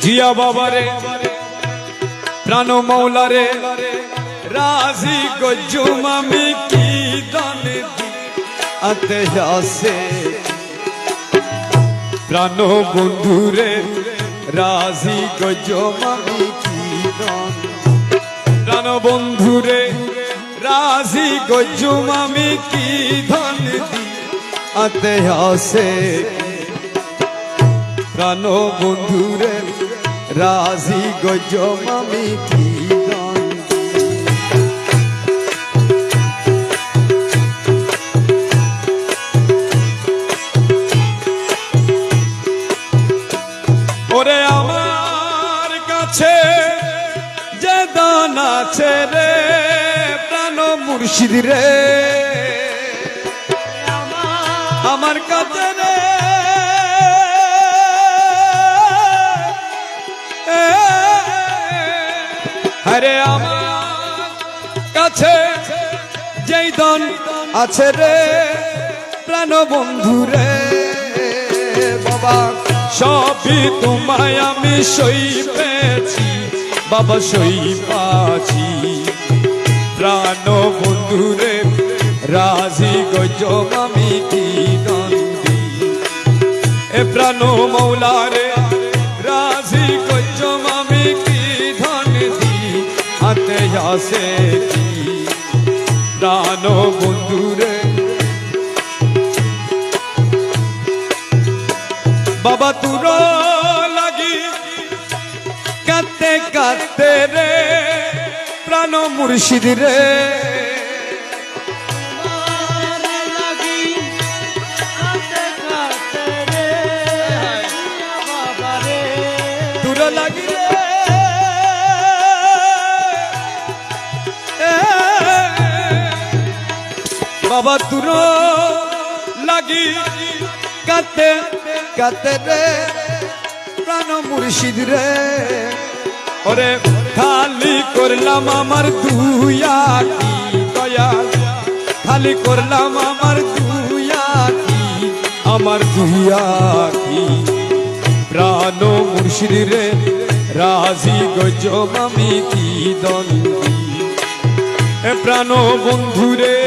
জিয়া বাবারে প্রাণ মৌলারে রাজি গজুম আমি কি দান দিতে আসে প্রাণ বন্ধুরে রাজি গজুম আমি কি দান প্রাণ বন্ধুরে রাজি গজুম আমি কি দান দিতে আসে প্রাণ বন্ধুরে রাজি গজম আমি কি দান ওরে আমার কাছে যে দান আছে রে প্রাণ মুর্শিদ রে আমার কাছে রে আরে আমার কাছে যেই দান আছে রে প্রাণ বন্ধু রে বাবা সবই তোমায় আমি সই পেয়েছি বাবা সই পাচ্ছি প্রাণ বন্ধু রে রাজি গজম আমি কি দান দিই এ প্রাণ মৌলা রে রাজি গজম আমি কি ধন দিই হাতে আসে প্রাণ বন্ধুরে বাবা তুর লাগি কাঁদতে কাঁদতে রে প্রাণ মুর্শিদ রে তুর লাগি রে বাবা তুর লাগি কাতে কাতে রে প্রাণ মুর্শিদ রে ওরে খালি করলাম আমার দুয়াকি দয়াল খালি করলাম আমার দুয়াকি আমার দুয়াকি প্রাণ মুর্শিদ রে রাজি গজম আমি কি দান দিই এ প্রাণ বন্ধুরে